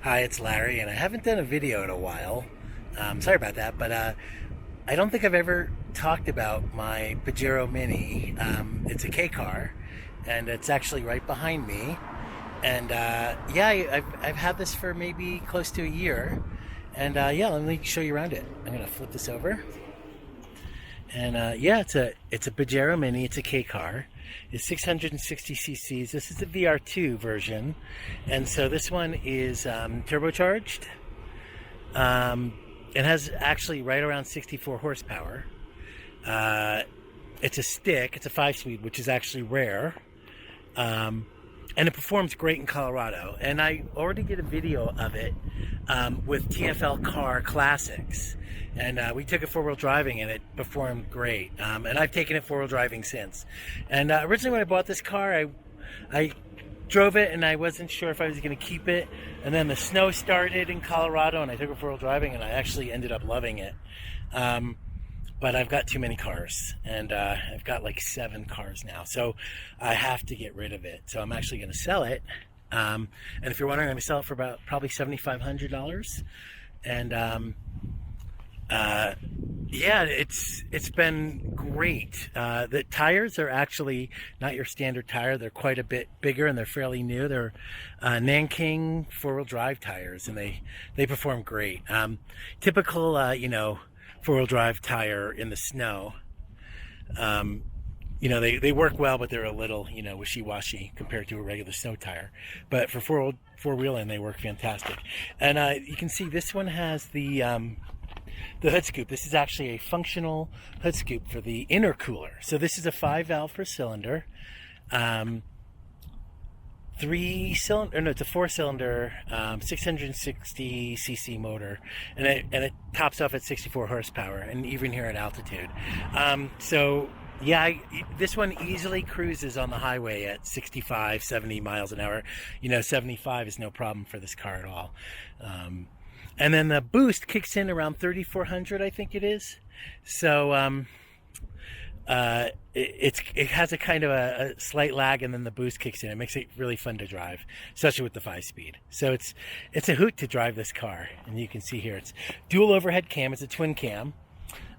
Hi, it's Larry, and I haven't done a video in a while. Sorry about that, but I don't think I've ever talked about my Pajero Mini. It's a Kei Car, and it's actually right behind me. And yeah, I've had this for maybe close to a year. And yeah, let me show you around it. I'm gonna flip this over. And yeah, it's a Pajero Mini. It's a Kei Car. It's 660 cc's. This is the VR2 version, and so this one is turbocharged. It has actually right around 64 horsepower. It's a stick. It's a 5-speed, which is actually rare. And it performs great in Colorado. And I already did a video of it with TFL Car Classics. And we took it four-wheel driving, and it performed great. And I've taken it four-wheel driving since. And originally when I bought this car, I drove it, and I wasn't sure if I was going to keep it. And then the snow started in Colorado, and I took it four-wheel driving, and I actually ended up loving it. But I've got too many cars, and I've got like 7 cars now, so I have to get rid of it. So I'm actually going to sell it. And if you're wondering, I'm going to sell it for about probably $7,500. And yeah, it's been great. The tires are actually not your standard tire. They're quite a bit bigger, and they're fairly new. They're Nanking four-wheel drive tires, and they perform great. Typical, you know, four-wheel drive tire in the snow. You know, they work well, but they're a little, you know, wishy-washy compared to a regular snow tire. But for four-wheeling, they work fantastic. And you can see this one has the hood scoop. This is actually a functional hood scoop for the intercooler. So this is a 5-valve per cylinder. 3-cylinder, no, it's a 4-cylinder, 660 cc motor, and it tops off at 64 horsepower, and even here at altitude. So yeah, this one easily cruises on the highway at 65, 70 miles an hour. You know, 75 is no problem for this car at all. And then the boost kicks in around 3,400, I think it is. So it has a kind of a slight lag, and then the boost kicks in. It makes it really fun to drive, especially with the 5-speed. So it's a hoot to drive this car. And you can see here, it's dual overhead cam. It's a twin cam.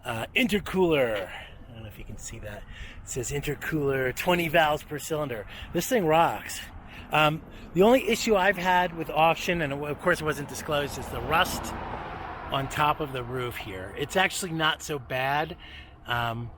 Intercooler. I don't know if you can see that. It says intercooler, 20 valves per cylinder. This thing rocks. The only issue I've had with auction, and of course it wasn't disclosed, is the rust on top of the roof here. It's actually not so bad. And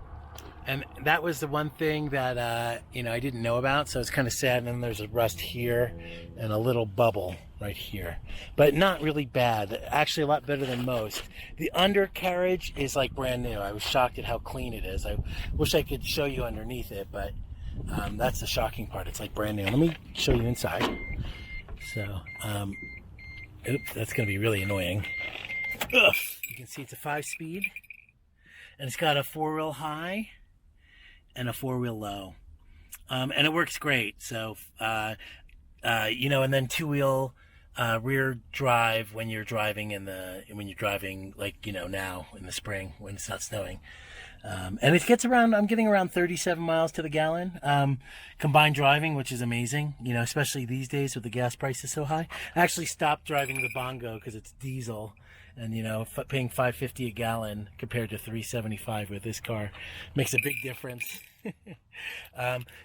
that was the one thing that, you know, I didn't know about, so it's kind of sad. And then there's a rust here and a little bubble right here, but not really bad. Actually, a lot better than most. The undercarriage is like brand new. I was shocked at how clean it is. I wish I could show you underneath it, but that's the shocking part. It's like brand new. Let me show you inside. So, oops, that's going to be really annoying. Ugh. You can see it's a 5-speed, and it's got a 4-wheel high and a 4-wheel low, and it works great. So you know, and then 2-wheel rear drive when you're driving like, you know, now in the spring when it's not snowing. And it gets around, I'm getting around 37 miles to the gallon combined driving, which is amazing, you know, especially these days with the gas prices so high. I actually stopped driving the Bongo because it's diesel. And, you know, paying $5.50 a gallon compared to $3.75 with this car makes a big difference.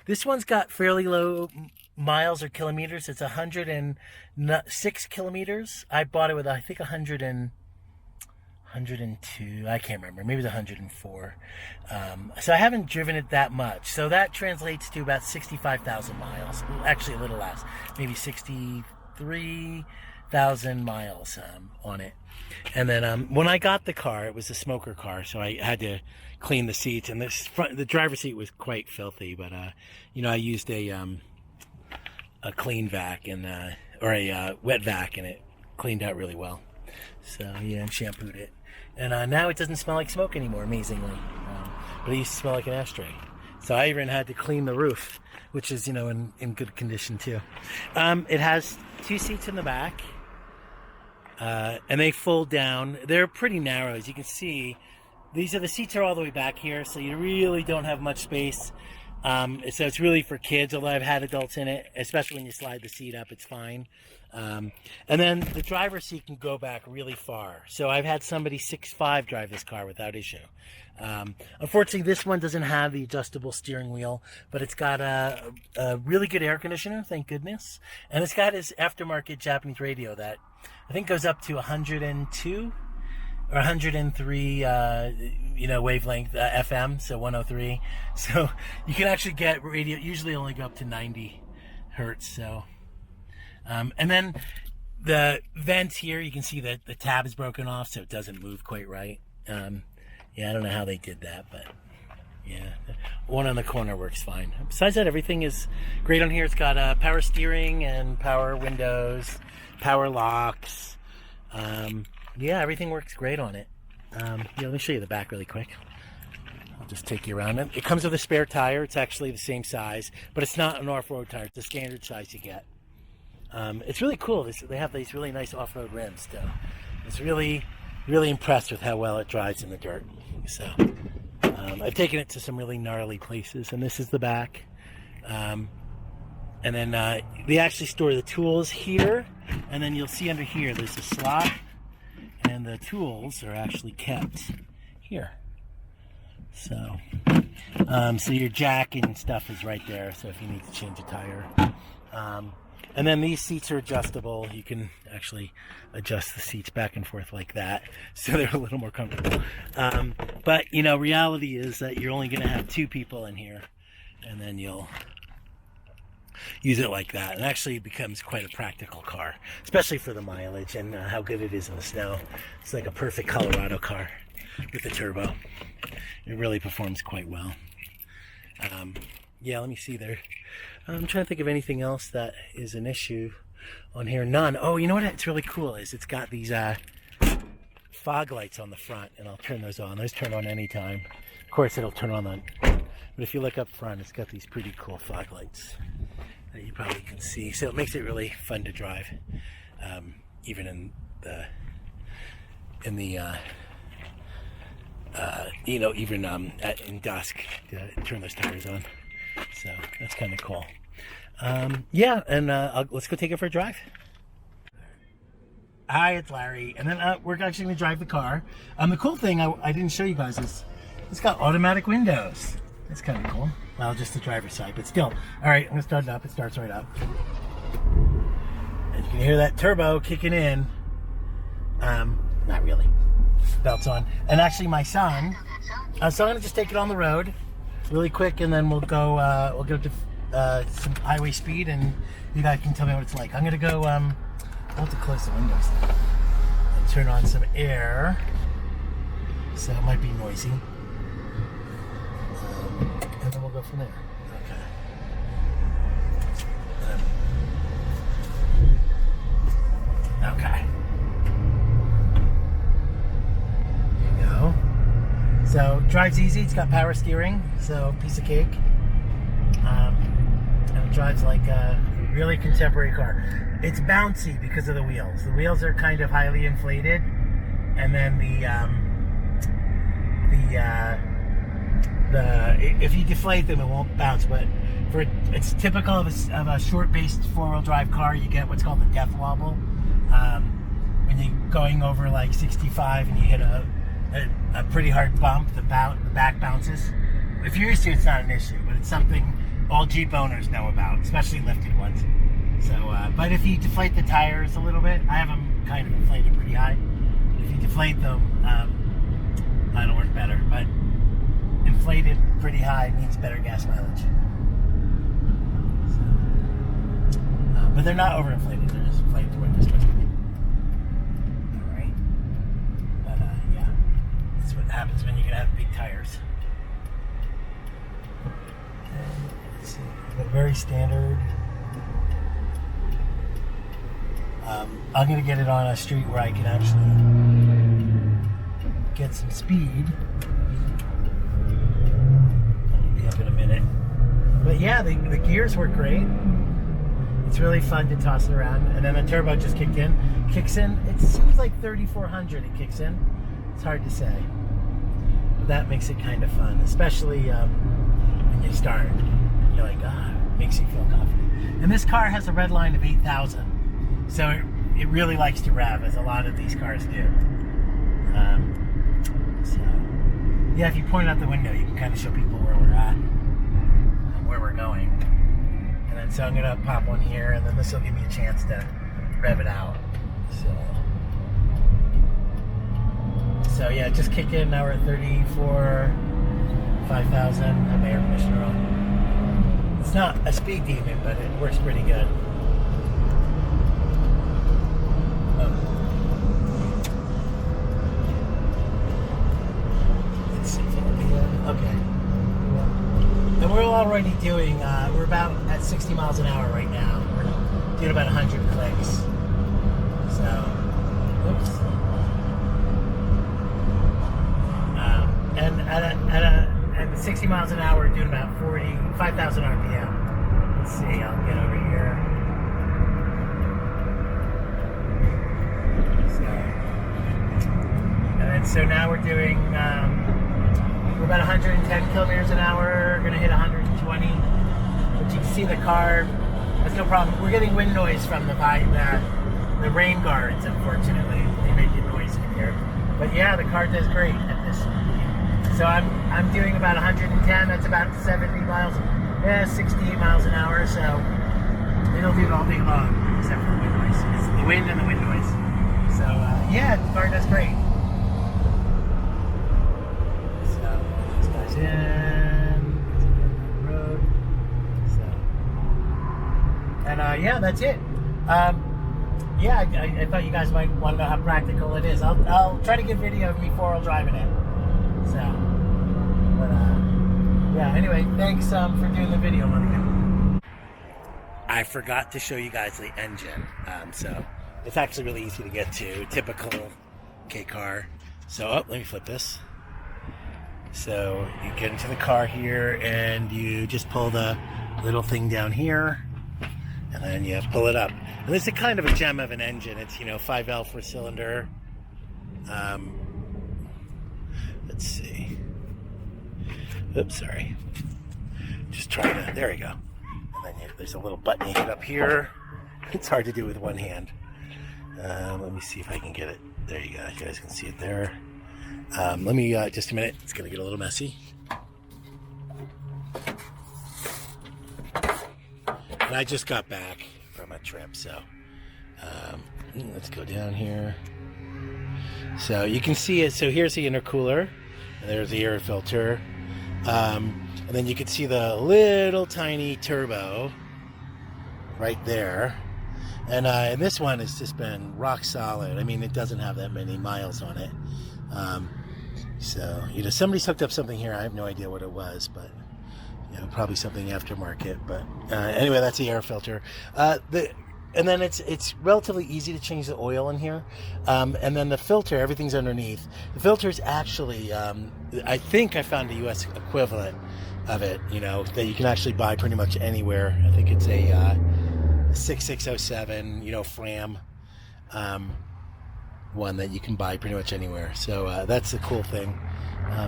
This one's got fairly low miles or kilometers. It's 106 kilometers. I bought it with, I think, 102. I can't remember. Maybe it's 104. So I haven't driven it that much. So that translates to about 65,000 miles. Actually, a little less. Maybe 63,000 miles on it. And then when I got the car, it was a smoker car, so I had to clean the seats, and the driver's seat was quite filthy. But you know, I used a clean vac or a wet vac, and it cleaned out really well. So yeah, and shampooed it, and now it doesn't smell like smoke anymore, amazingly. But it used to smell like an ashtray. So I even had to clean the roof, which is, you know, in good condition too. It has 2 seats in the back. And they fold down. They're pretty narrow, as you can see. The seats are all the way back here, so you really don't have much space So it's really for kids, although I've had adults in it, especially when you slide the seat up, it's fine. And then the driver's seat can go back really far. So I've had somebody 6'5" drive this car without issue. Unfortunately, this one doesn't have the adjustable steering wheel, but it's got a really good air conditioner, thank goodness. And it's got his aftermarket Japanese radio that I think goes up to 102 or 103, wavelength FM, so 103. So you can actually get radio, usually only go up to 90 hertz. So, and then the vents here, you can see that the tab is broken off, so it doesn't move quite right. Yeah, I don't know how they did that, but yeah, one on the corner works fine. Besides that, everything is great on here. It's got power steering and power windows, power locks. Yeah, everything works great on it. Let me show you the back really quick. I'll just take you around it. It comes with a spare tire. It's actually the same size, but it's not an off-road tire. It's the standard size you get. It's really cool. They have these really nice off-road rims, though. It's really, really impressed with how well it drives in the dirt. So I've taken it to some really gnarly places, and this is the back. And then they actually store the tools here, and then you'll see under here there's a slot, and the tools are actually kept here. So so your jack and stuff is right there, so if you need to change a tire. And then these seats are adjustable. You can actually adjust the seats back and forth like that, so they're a little more comfortable. But reality is that you're only going to have 2 people in here, and then you'll use it like that. And actually it becomes quite a practical car, especially for the mileage and how good it is in the snow. It's like a perfect Colorado car with the turbo. It really performs quite well. Yeah, let me see there. I'm trying to think of anything else that is an issue on here. None. Oh, you know what? It's really cool is it's got these fog lights on the front, and I'll turn those on. Those turn on anytime. Of course, it'll turn on. But if you look up front, it's got these pretty cool fog lights that you probably can see. So it makes it really fun to drive, even in dusk to turn those tires on. So that's kind of cool. Yeah, and let's go take it for a drive. Hi, it's Larry, and then we're actually going to drive the car. The cool thing I didn't show you guys is it's got automatic windows. That's kind of cool. Well, just the driver's side, but still. All right, I'm going to start it up. It starts right up. And you can hear that turbo kicking in. Not really. Belt's on. And actually, my son. So I'm going to just take it on the road really quick, and then we'll go to some highway speed, and you guys can tell me what it's like. I'm going to go. I'll have to close the windows and turn on some air, so it might be noisy. And then we'll go from there. Okay. There you go. So drives easy. It's got power steering, so piece of cake. And it drives like a really contemporary car. It's bouncy because of the wheels. The wheels are kind of highly inflated, and then if you deflate them, it won't bounce. But it's typical of a short-based 4-wheel drive car. You get what's called the death wobble when you're going over like 65 and you hit a pretty hard bump. The back bounces. If you're used to it, it's not an issue, but it's something all Jeep owners know about, especially lifted ones. So, but if you deflate the tires a little bit, I have them kind of inflated pretty high. If you deflate them, that'll work better. But inflated pretty high means better gas mileage. So, but they're not overinflated; they're just inflated to where they're supposed to be. All right. But yeah, that's what happens when you can have big tires. And let's see, but very standard. I'm going to get it on a street where I can actually get some speed. I'll be up in a minute. But yeah, the gears work great. It's really fun to toss it around. And then the turbo just kicks in. It seems like 3,400 it kicks in. It's hard to say. But that makes it kind of fun, especially when you start. you're like, makes you feel confident. And this car has a red line of 8,000, so it really likes to rev, as a lot of these cars do. So yeah, if you point out the window, you can kind of show people where we're at, where we're going. And then so I'm gonna pop one here, and then this will give me a chance to rev it out. So yeah, just kick in. Now we're at 34, 5,000. Have my air conditioner on. It's not a speed demon, but it works pretty good. Let's see. Okay. And we're already doing. We're about at 60 miles an hour right now. We're doing about 100 clicks. So, oops. And at 60 miles an hour, we're doing about 5,000 RPM. Let's see, I'll get over here. So now we're doing, we're about 110 kilometers an hour, we're gonna hit 120. But you can see the car, that's no problem. We're getting wind noise from the rain guards, unfortunately. They make a noise in here. But yeah, the car does great at this speed. So I'm doing about 110. That's about 70 miles, 68 miles an hour. So it'll do it all day long, except for the wind noise. It's the wind and the wind noise. So yeah, the car does great. So these guys in the road. So and yeah, that's it. Yeah, I thought you guys might want to know how practical it is. I'll try to get video of me 4-wheel driving it. So, but yeah. Anyway, thanks for doing the video, Monica. I forgot to show you guys the engine. So it's actually really easy to get to. Typical Kei Car. So, let me flip this. So you get into the car here, and you just pull the little thing down here, and then you pull it up. And this is kind of a gem of an engine. It's 5L 4-cylinder. Let's see. Oops, sorry. Just trying to. There we go. And then there's a little button you hit up here. It's hard to do with one hand. Let me see if I can get it. There you go. You guys can see it there. Let me just a minute. It's gonna get a little messy. And I just got back from a trip, so let's go down here. So you can see it. So here's the intercooler, and there's the air filter, and then you can see the little tiny turbo right there. And this one has just been rock solid. I mean, it doesn't have that many miles on it. So somebody's hooked up something here. I have no idea what it was, but probably something aftermarket. But anyway, that's the air filter. And then it's relatively easy to change the oil in here. And then the filter, everything's underneath. The filter is actually, I think I found a U.S. equivalent of it, that you can actually buy pretty much anywhere. I think it's a 6607, Fram one that you can buy pretty much anywhere. So that's the cool thing.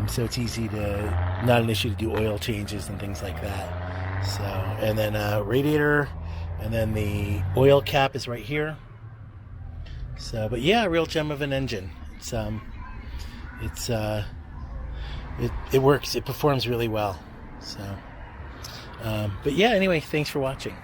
So it's easy to, not an issue to do oil changes and things like that. So, and then radiator, and then the oil cap is right here. So, but yeah, a real gem of an engine. It works. It performs really well. So, but yeah, anyway, thanks for watching.